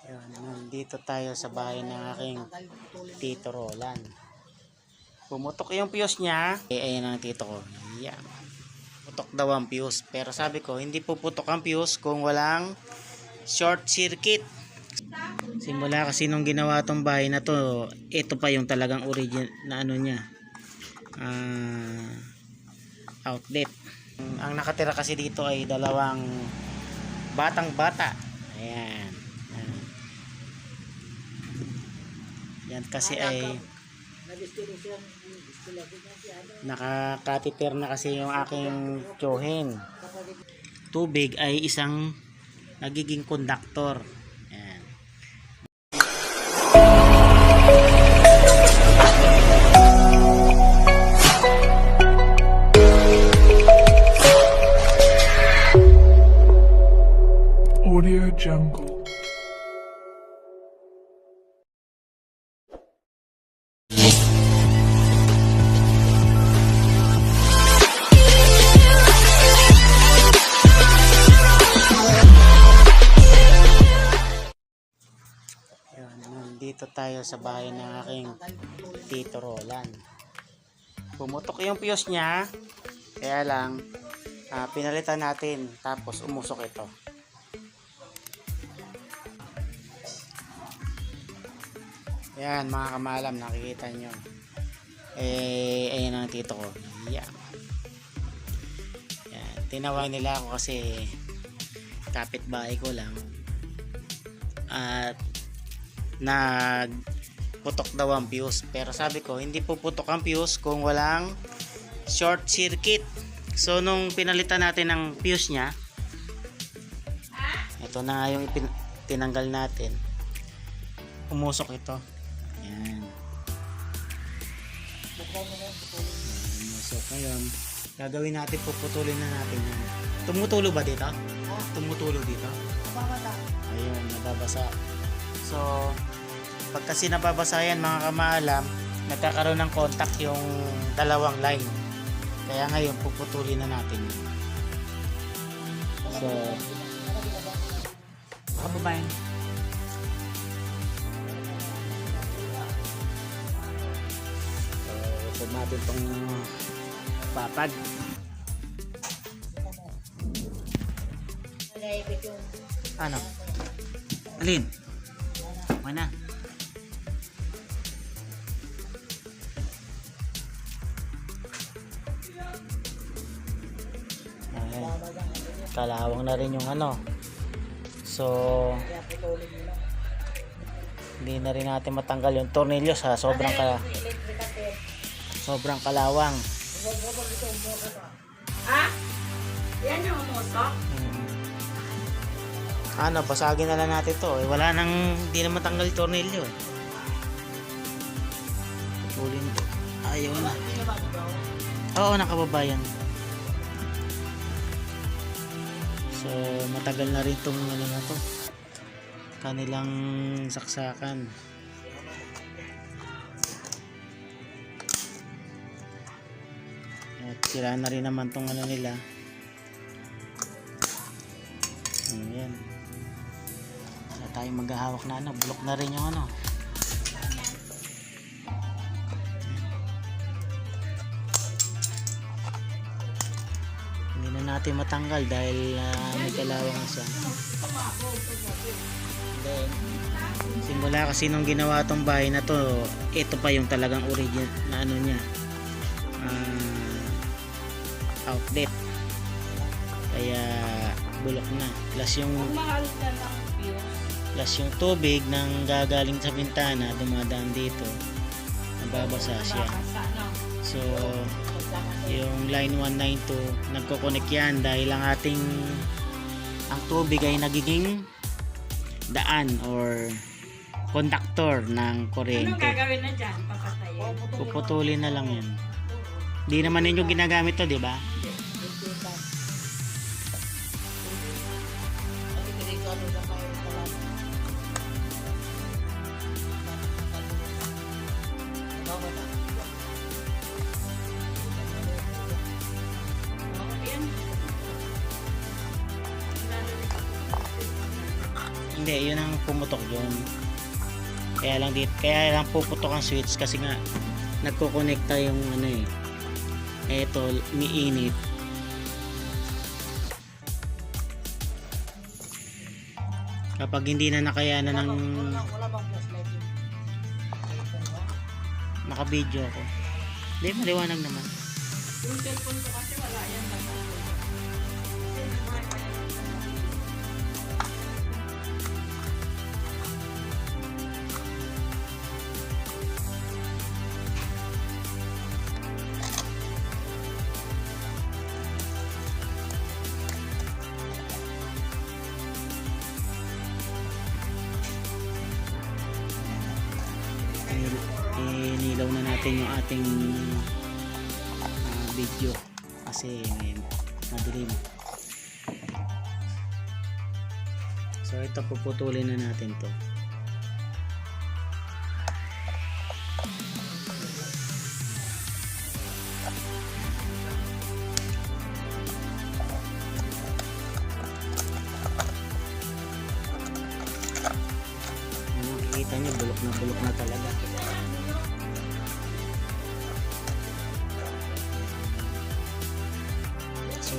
Ayun, nandito tayo sa bahay ng aking Tito Roland. Pumutok yung fuse niya. Ayan ang tito ko. Yan. Putok daw ang fuse. Pero sabi ko, hindi puputok ang fuse kung walang short circuit. Simula kasi nung ginawa tong bahay na to, ito pa yung talagang origin na ano niya. Outlet. Ang nakatira kasi dito ay dalawang batang bata. Ayan. Yan kasi ay nakakatiter na kasi yung aking tsuhin. Tubig ay isang nagiging conductor. Yan. Audio Jungle. Nandito tayo sa bahay ng aking Tito Roland. Pumutok yung fuse niya, kaya lang pinalitan natin, tapos umusok ito. Yan mga kamalam, nakikita nyo. Ayan ang tito ko. Yan. Tinawag nila ako kasi kapitbahay ko lang. At nagputok daw ang fuse. Pero sabi ko, hindi puputok ang fuse kung walang short circuit. So nung pinalitan natin ang fuse nya, ito na nga yung tinanggal natin. Umusok ito. Yan. Umusok. Ngayon, gagawin natin, puputulin na natin yan. Tumutulo ba dito? Tumutulo dito? Ayun, nababasa. So, pag kasi nababasa yan mga kamaalam, nagkakaroon ng contact yung dalawang line. Kaya ngayon, puputulin na natin yun. So, kababayan. So, natin itong papag. Ano? Alin? Mana? Kalawang na rin yung ano. So hindi na rin natin matanggal yung tornilyo sa sobrang kalawang. Yan yung umusok? Ano, basagin na lang natin to. Wala nang, hindi na matanggal yung tornilyo. Putulin to. Ayaw na. Oo, nakababayan. So, matagal na rin tong ano na to. Kanilang saksakan. At sira na rin naman tong ano nila. Ayan. Wala tayong maghahawak na ano. Block na rin yung ano. Hindi na natin matanggal dahil may kalawang siya. Then, simula kasi nung ginawa tong bahay na to, ito pa yung talagang origin na ano niya. Outlet. Kaya bulok na. Plus yung tubig nang gagaling sa bintana dumadaan dito, nababasa siya. So yung line 192 nagko-connect yan dahil ang tubig ay nagiging daan or conductor ng kuryente. Anong gagawin na dyan? Papatayin? Puputulin na lang yan. Di naman ninyo ginagamit to, di ba? Hindi, yun ang pumutok yun. Kaya lang puputok ang switch kasi nga nagko-connecta yung ano eh. Eto, umiinit. Kapag hindi na nakayanan ng naka-video ako. Hindi, maliwanag naman. Yung cellphone ko kasi wala yan lang. Inilaw na natin yung ating video kasi ngayon madilim. So ito, puputulin na natin to. Nakikita niyo, bulok na talaga. So,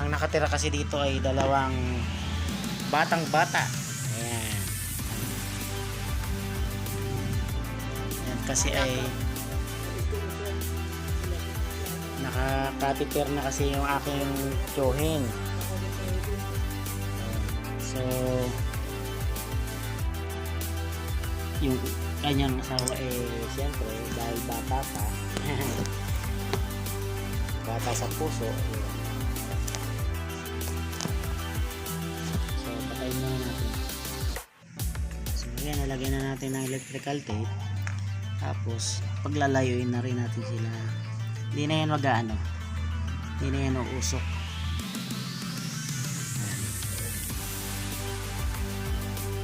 ang nakatira kasi dito ay dalawang batang bata. Ayan. Yan kasi ay naka-catheter na kasi yung aking tiyuhin. So yung kanyang asawa siyempre dahil bata pa bata sa puso. So patayin muna natin. So yan, nalagyan na natin ng electrical tape, tapos paglalayuin na rin natin sila. Hindi na yan mag-ano, hindi na yan uusok.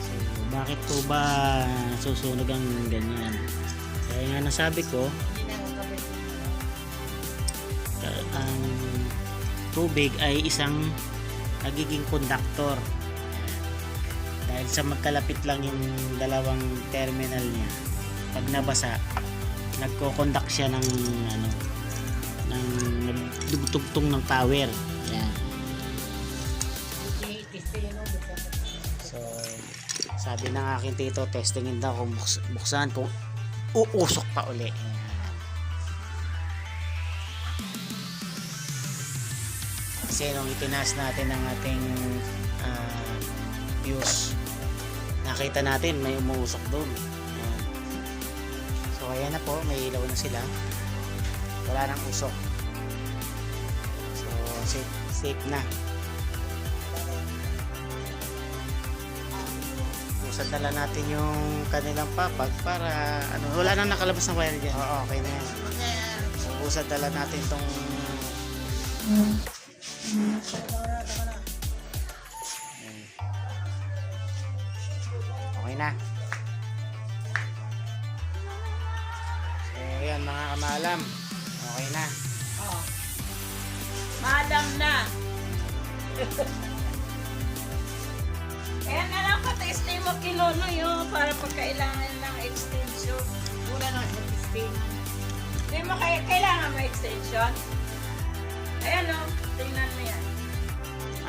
So bakit po ba susunog ang ganyan? Kaya nga nasabi ko, ang tubig ay isang nagiging conductor. Dahil sa magkalapit lang yung dalawang terminal niya, pag nabasa, nagko-conduct siya ng ng nagdugtugtong ng power. Yan. So sabi ng aking tito, testingin daw kung buksan kung uusok pa uli. Yan. Kasi nung itinas natin ang ating fuse, nakita natin may umuusok doon. Yan. So ayan na po, may ilaw na sila, wala nang usok. So safe na. Usad na natin yung kanilang papag para wala nang nakalabas ng wire dyan. Oo, okay na yan. So usad natin itong okay na. So ayan mga kamalam, okay na. Oh. Madam na. Kaya na lang pa-testing mo kilono yun para pag kailangan ng extension. Una na testing. Hindi mo kailangan mo extension. Ayan o, tingnan mo yan.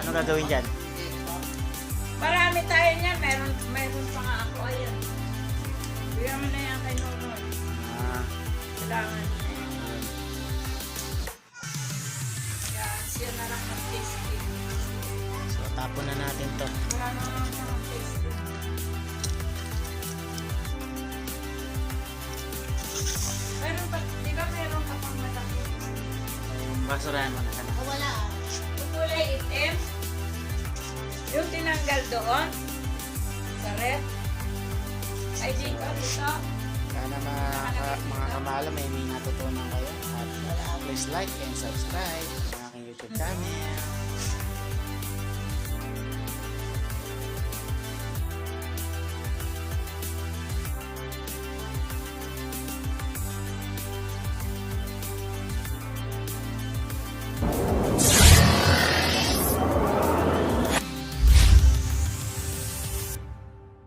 Ano gagawin dyan? Marami tayo niyan. Meron pa nga ako. Ayan. Bigyan mo na yan kay Nonoy. Kailangan niya yan. Yan, siya na lang mag-testing. So tapon na natin to. Wala na lang siya mag-testing. Meron pa, di ba meron ka pang malaki? Yung basurahan mo na sana. Wala. Yung kulay itim. Yung tinanggal doon. Sa red. Ay, dito. Sana mga kamala may natutunan kayo. At please like and subscribe sa aking YouTube channel.